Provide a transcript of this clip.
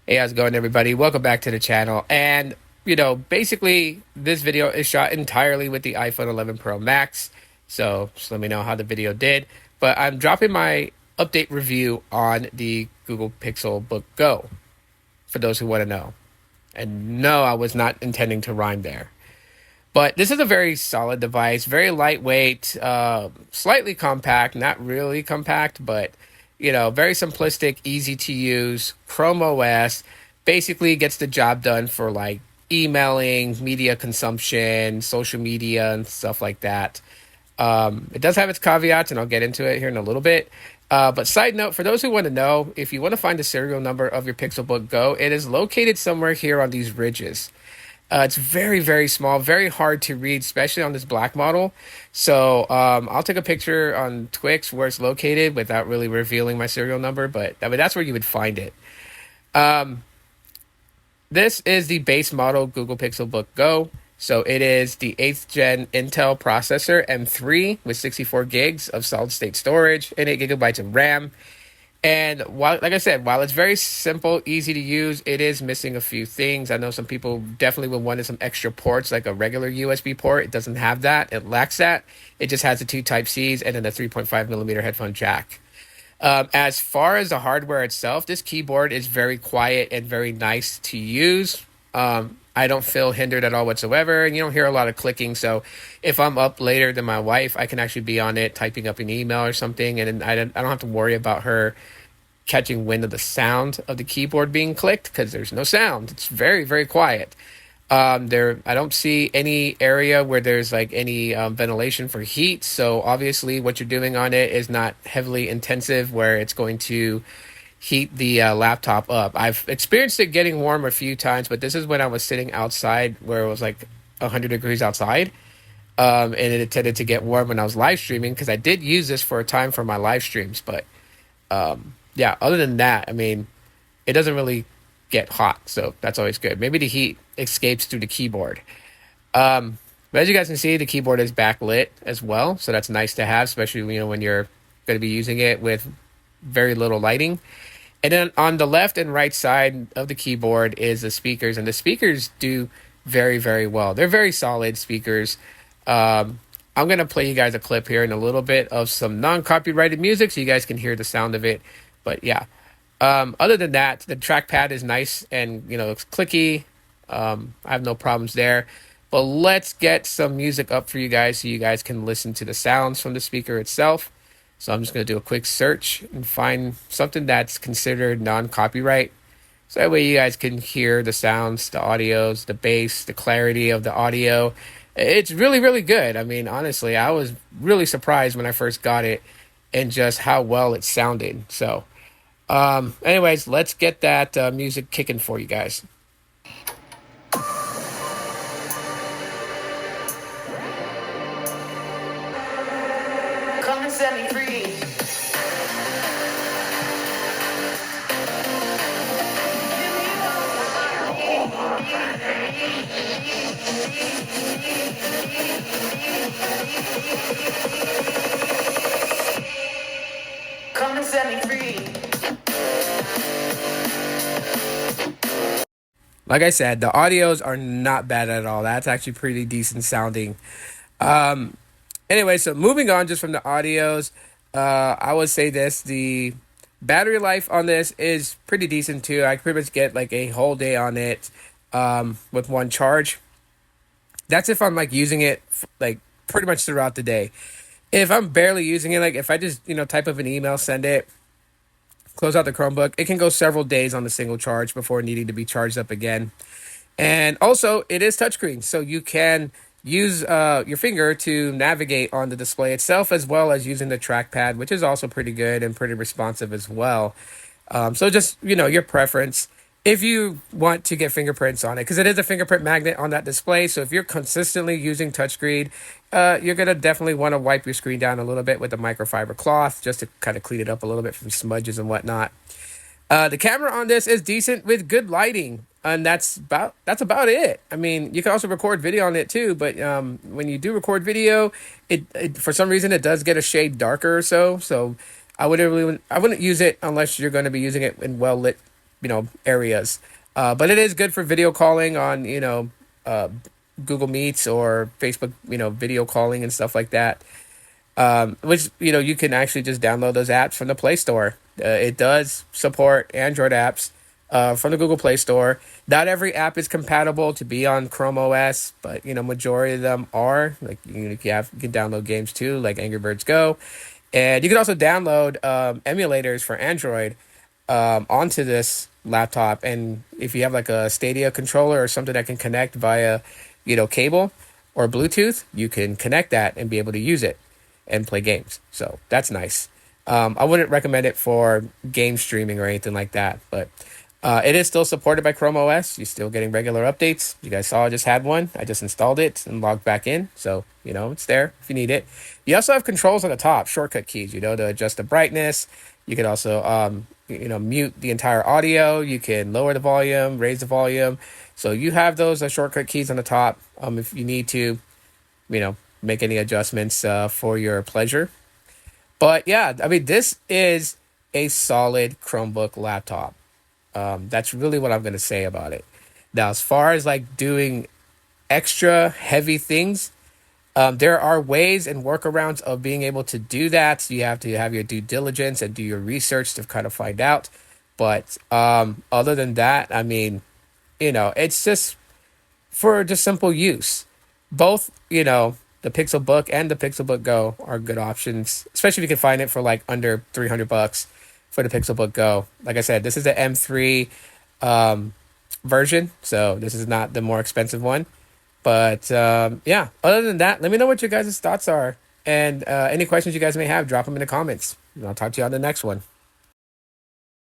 Hey, how's it going, everybody? Welcome back to the channel. And, basically, this video is shot entirely with the iPhone 11 Pro Max. So just let me know how the video did. But I'm dropping my update review on the Google Pixelbook Go, for those who want to know. And no, I was not intending to rhyme there. But this is a very solid device, very lightweight, slightly compact, not really compact, but very simplistic, easy to use. Chrome OS basically gets the job done for like emailing, media consumption, social media, and stuff like that. It does have its caveats, and I'll get into it here in a little bit. But side note, for those who want to know, if you want to find the serial number of your Pixelbook Go, it is located somewhere here on these ridges. It's very, very small, very hard to read, especially on this black model. So I'll take a picture on Twix where it's located without really revealing my serial number, but I mean, that's where you would find it. This is the base model Google Pixelbook Go. So it is the 8th gen Intel processor M3 with 64 gigs of solid state storage and 8 gigabytes of RAM. And like I said, while it's very simple, easy to use, it is missing a few things. I know some people definitely would want some extra ports, like a regular USB port. It doesn't have that. It lacks that. It just has the two Type-Cs and then a 3.5 millimeter headphone jack. As far as the hardware itself, this keyboard is very quiet and very nice to use. I don't feel hindered at all whatsoever, and you don't hear a lot of clicking. So if I'm up later than my wife, I can actually be on it typing up an email or something, and I don't have to worry about her catching wind of the sound of the keyboard being clicked because there's no sound. It's very, very quiet. I don't see any area where there's like any ventilation for heat. So obviously what you're doing on it is not heavily intensive where it's going to heat the laptop up. I've experienced it getting warm a few times, but this is when I was sitting outside where it was like 100 degrees outside. And it tended to get warm when I was live streaming because I did use this for a time for my live streams. But yeah, other than that, I mean, it doesn't really get hot. So that's always good. Maybe the heat escapes through the keyboard. But as you guys can see, the keyboard is backlit as well. So that's nice to have, especially, when you're going to be using it with very little lighting. And then on the left and right side of the keyboard is the speakers, and the speakers do very, very well. They're very solid speakers. I'm going to play you guys a clip here in a little bit of some non-copyrighted music so you guys can hear the sound of it. But yeah, other than that, the trackpad is nice and, it's clicky. I have no problems there. But let's get some music up for you guys so you guys can listen to the sounds from the speaker itself. So I'm just going to do a quick search and find something that's considered non-copyright. So that way you guys can hear the sounds, the audios, the bass, the clarity of the audio. It's really, really good. I mean, honestly, I was really surprised when I first got it and just how well it sounded. So anyways, let's get that music kicking for you guys. Come and set me free. Come and set me free. Like I said, the audios are not bad at all. That's actually pretty decent sounding. Anyway, so moving on just from the audios, I would say this, the battery life on this is pretty decent too. I pretty much get like a whole day on it with one charge. That's if I'm like using it like pretty much throughout the day. If I'm barely using it, like if I just, type up an email, send it, close out the Chromebook, it can go several days on the single charge before needing to be charged up again. And also, it is touchscreen, so you can use your finger to navigate on the display itself, as well as using the trackpad, which is also pretty good and pretty responsive as well. So just, your preference. If you want to get fingerprints on it, because it is a fingerprint magnet on that display, so if you're consistently using touchscreen, you're going to definitely want to wipe your screen down a little bit with a microfiber cloth just to kind of clean it up a little bit from smudges and whatnot. The camera on this is decent with good lighting, and that's about it. I mean, you can also record video on it too, but when you do record video, it for some reason it does get a shade darker or so. So I wouldn't use it unless you're going to be using it in well lit areas. But it is good for video calling on uh, Google Meets or Facebook, video calling and stuff like that. Which you can actually just download those apps from the Play Store. It does support Android apps from the Google Play Store. Not every app is compatible to be on Chrome OS, but majority of them are. Like you can download games too, like Angry Birds Go, and you can also download emulators for Android onto this laptop. And if you have like a Stadia controller or something that can connect via cable or Bluetooth, you can connect that and be able to use it and play games. So that's nice. I wouldn't recommend it for game streaming or anything like that, but it is still supported by Chrome OS. You're still getting regular updates. You guys saw I just had one. I just installed it and logged back in. So, it's there if you need it. You also have controls on the top, shortcut keys, to adjust the brightness. You can also, mute the entire audio. You can lower the volume, raise the volume. So you have those shortcut keys on the top if you need to, make any adjustments for your pleasure. But yeah, I mean, this is a solid Chromebook laptop. That's really what I'm going to say about it. Now, as far as like doing extra heavy things, there are ways and workarounds of being able to do that. You have to have your due diligence and do your research to kind of find out. But other than that, I mean, it's just for just simple use. Both, the Pixelbook and the Pixelbook Go are good options, especially if you can find it for like under $300 for the Pixelbook Go. Like I said, this is the M3 version, so this is not the more expensive one. But yeah, other than that, let me know what your guys' thoughts are. And any questions you guys may have, drop them in the comments. And I'll talk to you on the next one.